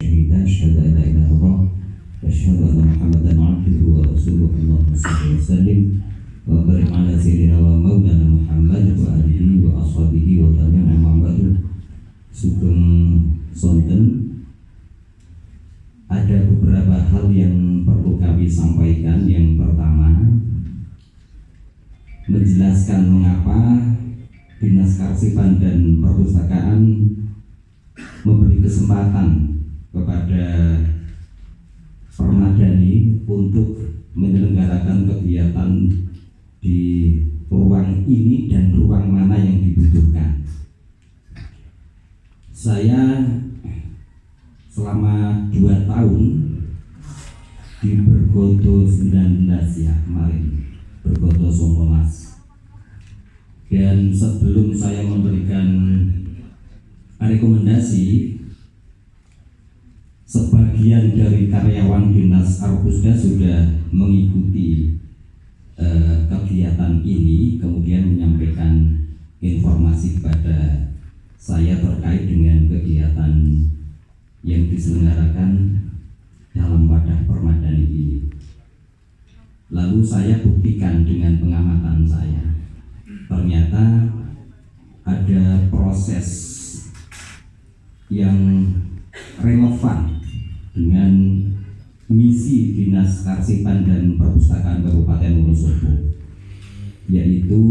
أشهد أن لا إله إلا الله وأشهد أن محمدا عبده ورسوله اللهم صل وسلم وبارك على سيدنا ومولانا محمد وآله وأصحابه وتابعين أما بعد. Sugeng sonten, ada beberapa hal yang perlu kami sampaikan. Yang pertama, menjelaskan mengapa Dinas Kearsipan dan Perpustakaan memberi kesempatan kepada Permadani untuk menyelenggarakan kegiatan di ruang ini dan ruang mana yang dibutuhkan. Saya selama 2 tahun di Bergodo 19 ya kemarin, Bergodo 19, dan sebelum saya memberikan rekomendasi, sebagian dari karyawan Dinas Arbusda sudah mengikuti kegiatan ini, kemudian menyampaikan informasi kepada saya terkait dengan kegiatan yang diselenggarakan dalam wadah Permadani ini. Lalu saya buktikan dengan pengamatan saya, ternyata ada proses yang relevan dengan misi Dinas Kearsipan dan Perpustakaan Kabupaten Wonosobo, yaitu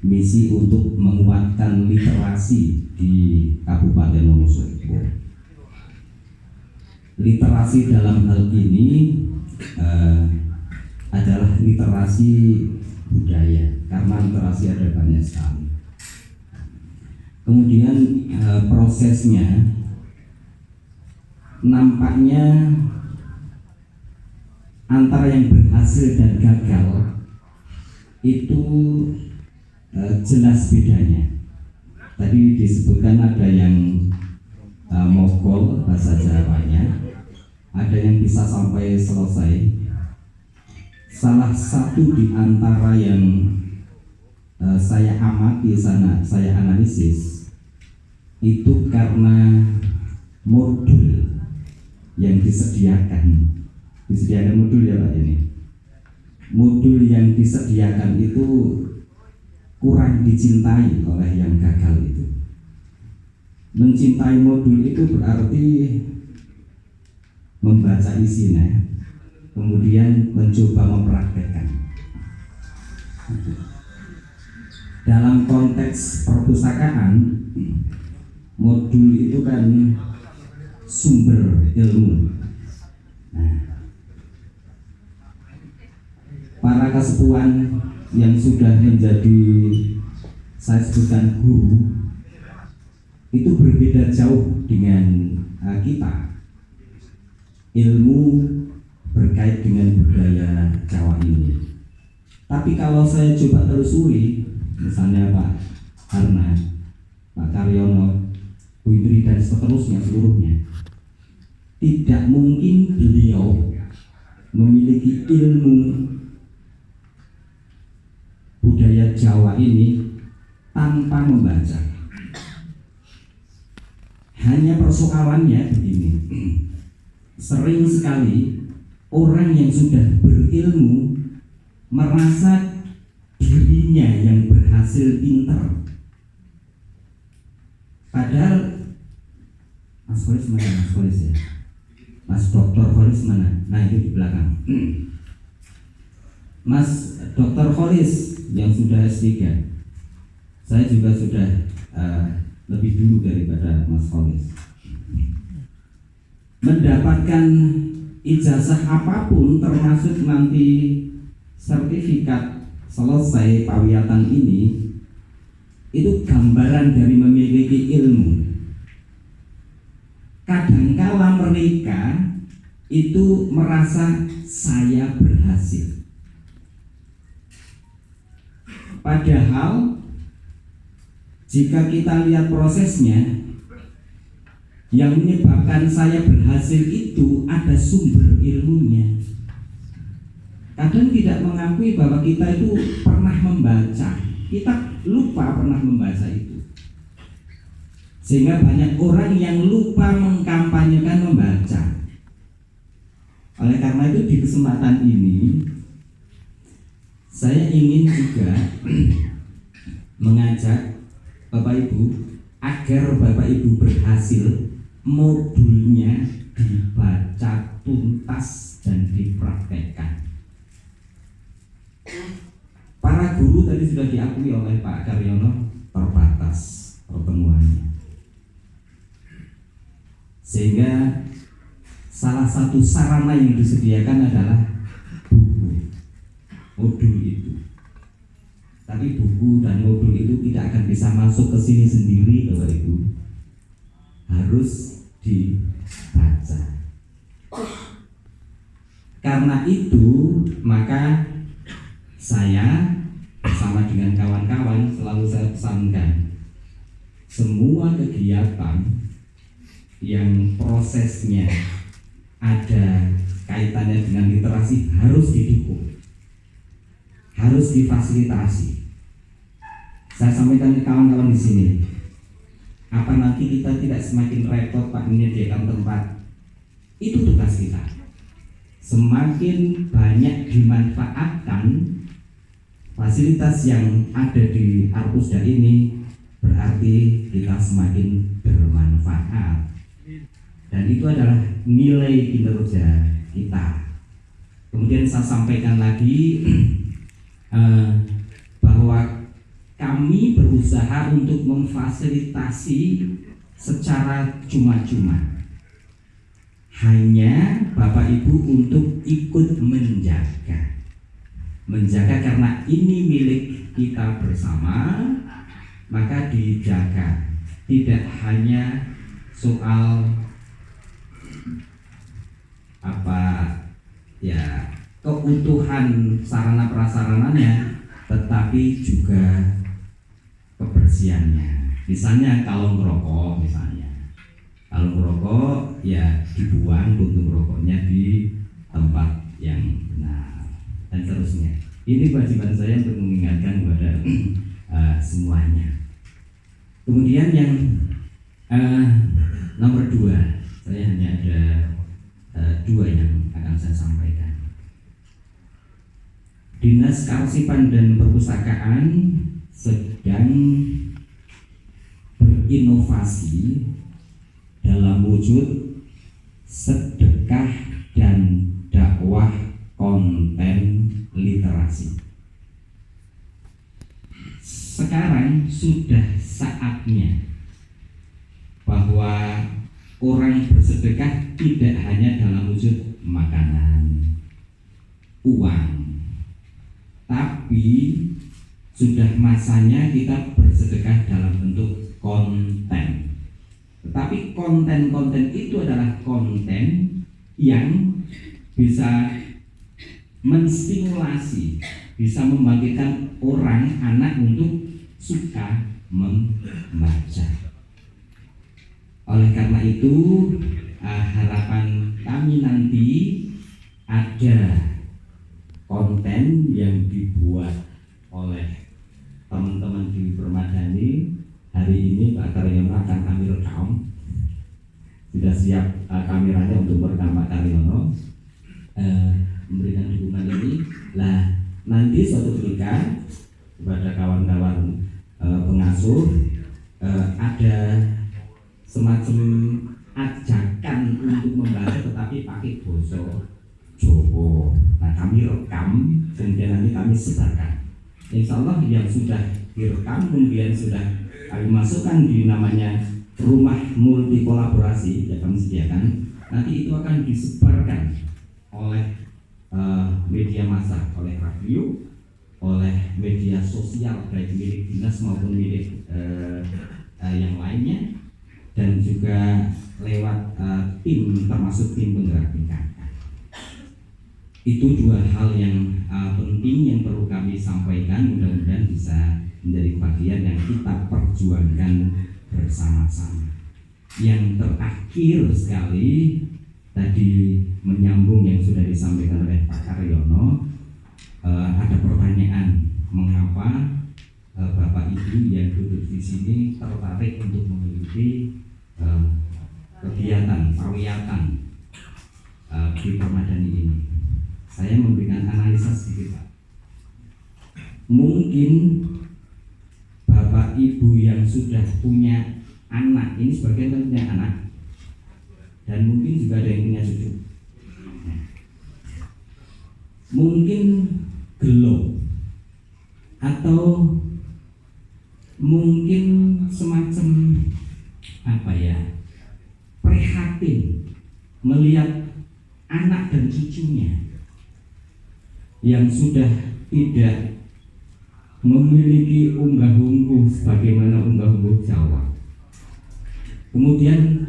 misi untuk menguatkan literasi di Kabupaten Wonosobo. Literasi dalam hal ini adalah literasi budaya, karena literasi ada banyak sekali. Kemudian prosesnya nampaknya antara yang berhasil dan gagal itu jelas bedanya. Tadi disebutkan ada yang mogol bahasa Jawanya, ada yang bisa sampai selesai. Salah satu di antara yang saya amati, saya analisis, itu karena modul yang disediakan modul ya Pak ini. Modul yang disediakan itu kurang dicintai oleh yang gagal itu. Mencintai modul itu berarti membaca isinya, kemudian mencoba mempraktekkan. Dalam konteks perpustakaan, modul itu kan sumber ilmu. Nah, para kesepuan yang sudah menjadi, saya sebutkan, guru, itu berbeda jauh dengan kita. Ilmu berkait dengan budaya Jawa ini. Tapi kalau saya coba telusuri, misalnya Pak Harna, Pak Karyono, Bu Indri dan seterusnya seluruhnya, tidak mungkin beliau memiliki ilmu budaya Jawa ini tanpa membaca. Hanya persoalannya begini, sering sekali orang yang sudah berilmu merasa dirinya yang berhasil pintar, padahal Mas Kholis mana? Mas Kholis ya? Mas Dokter Kholis mana? Nah itu di belakang. Mas Dokter Kholis yang sudah S3, saya juga sudah lebih dulu daripada Mas Kholis. Mendapatkan ijazah apapun, termasuk nanti sertifikat selesai pawiyatan ini, itu gambaran dari memiliki ilmu. Kadangkala mereka itu merasa saya berhasil, padahal jika kita lihat prosesnya, yang menyebabkan saya berhasil itu ada sumber ilmunya. Kadang tidak mengakui bahwa kita itu pernah membaca, kita lupa pernah membaca itu. Sehingga banyak orang yang lupa mengkampanye di kesempatan ini saya ingin juga mengajak Bapak Ibu agar Bapak Ibu berhasil modulnya dibaca tuntas dan dipraktekkan. Para guru tadi sudah diakui oleh Pak Karyono terbatas pertemuannya, sehingga salah satu sarana yang disediakan adalah buku modul itu. Tapi buku dan modul itu tidak akan bisa masuk ke sini sendiri, Bapak Ibu. Harus dibaca. Karena itu, maka saya bersama dengan kawan-kawan selalu saya pesankan, semua kegiatan yang prosesnya ada kaitannya dengan literasi harus didukung, harus difasilitasi. Saya sampaikan ke kawan-kawan di sini, apa nanti kita tidak semakin repot Pak menyediakan tempat? Itu tugas kita. Semakin banyak dimanfaatkan fasilitas yang ada di Arpusda ini, berarti kita semakin bermanfaat. Dan itu adalah nilai kinerja kita. Kemudian saya sampaikan lagi bahwa kami berusaha untuk memfasilitasi secara cuma-cuma. Hanya Bapak Ibu untuk ikut menjaga. Menjaga karena ini milik kita bersama, maka dijaga. Tidak hanya soal keutuhan sarana prasarananya, tetapi juga kebersihannya. Misalnya kalau ngerokok, ya dibuang puntung rokoknya di tempat yang benar dan seterusnya. Ini kewajiban saya untuk mengingatkan kepada semuanya. Kemudian yang nomor 2, saya hanya ada 2 yang akan saya sampaikan. Dinas Kearsipan dan Perpustakaan sedang berinovasi dalam wujud sedekah dan dakwah konten literasi. Sekarang sudah saatnya bahwa orang bersedekah tidak hanya dalam wujud makanan, uang, tapi sudah masanya kita bersedekah dalam bentuk konten. Tetapi konten-konten itu adalah konten yang bisa menstimulasi, bisa membangkitkan orang, anak untuk suka membaca. Oleh karena itu, harapan kami nanti ada konten yang dibuat oleh teman-teman di Permadani. Hari ini Pak Karyono akan kami rekam. Sudah siap kameranya untuk merekam Pak Karyono, memberikan dukungan ini. Nah, nanti suatu ketika kepada kawan-kawan pengasuh ada semacam ajakan untuk membaca tetapi pakai basa Jawa. Nah, kami rekam, kemudian nanti kami sebarkan. Insya Allah yang sudah direkam kemudian sudah kami masukkan di namanya rumah multi kolaborasi yang kami sediakan. Nanti itu akan disebarkan oleh media massa, oleh radio, oleh media sosial baik milik dinas maupun milik yang lainnya, dan juga lewat tim, termasuk tim penggerak PKK. Itu 2 hal yang penting yang perlu kami sampaikan. Mudah-mudahan bisa menjadi bagian yang kita perjuangkan bersama-sama. Yang terakhir sekali, tadi menyambung yang sudah disampaikan oleh Pak Karyono, ada pertanyaan mengapa Bapak Ibu yang duduk di sini tertarik untuk memiliki kegiatan pawiyatan di Permadani ini. Saya memberikan analisa sedikit Pak. Mungkin Bapak Ibu yang sudah punya anak, ini sebagian kan punya anak, dan mungkin juga ada yang punya cucu. Mungkin gelo atau mungkin semacam apa ya, prihatin melihat anak dan cucunya yang sudah tidak memiliki unggah-ungguh sebagaimana unggah-ungguh Jawa. Kemudian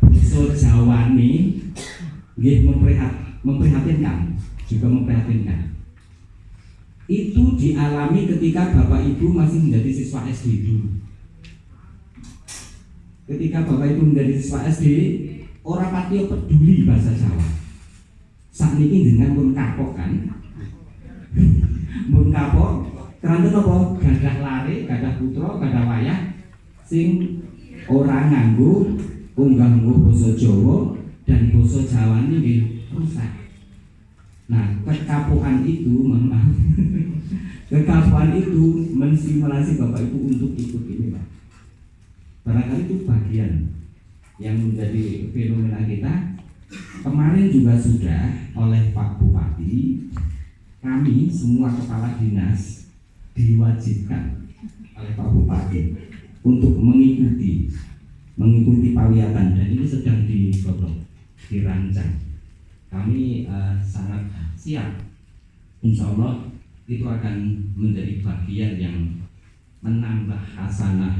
basa Jawa ini memprihatinkan, juga memprihatinkan. Itu dialami ketika Bapak Ibu masih menjadi siswa SD dulu. Ketika Bapak Ibu menjadi siswa SD, orang pati peduli bahasa Jawa. Saat ini dengan pun kapok kan, pun kapok. Keranten apa? Gadah lare, gadah putra, gadah wayah, sing orang nganggo unggah-ungguh basa Jawa dan basa Jawa ini rusak. Nah, kekapuan itu memang kekapuan itu menstimulasi Bapak Ibu untuk ikut ini Pak. Barangkali itu bagian yang menjadi fenomena kita. Kemarin juga sudah oleh Pak Bupati, kami semua kepala dinas diwajibkan oleh Pak Bupati untuk mengikuti pawiatan, dan ini sedang dirancang. Kami sangat siap, insya Allah itu akan menjadi bagian yang menambah hasanah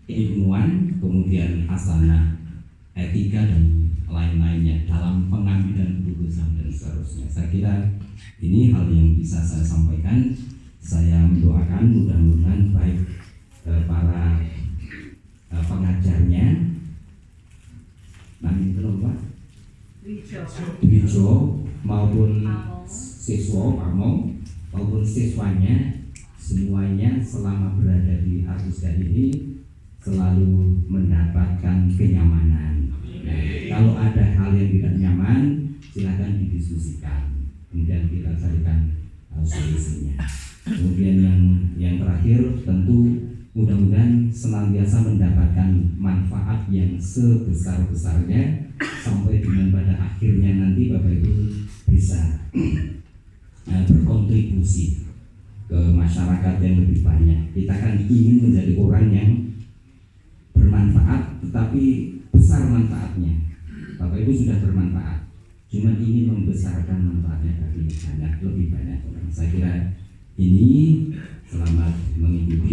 keilmuan, kemudian hasanah etika dan lain-lainnya dalam pengambilan keputusan dan seterusnya. Saya kira ini hal yang bisa saya sampaikan. Saya mendoakan mudah-mudahan baik para pengajarnya, nanti Pak Wijo maupun siswa maupun siswanya, semuanya selama berada di Arbuska ini selalu mendapatkan kenyamanan. Nah, kalau ada hal yang tidak nyaman, silakan didiskusikan, kemudian kita carikan solusinya. Kemudian yang terakhir, tentu mudah-mudahan senantiasa mendapatkan manfaat yang sebesar-besarnya sampai dengan pada akhirnya nanti Bapak Ibu bisa berkontribusi ke masyarakat yang lebih banyak. Kita kan ingin menjadi orang yang bermanfaat, tetapi besar manfaatnya. Bapak Ibu sudah bermanfaat, cuma ingin membesarkan manfaatnya bagi banyak, lebih banyak orang. Saya kira ini selamat mengikuti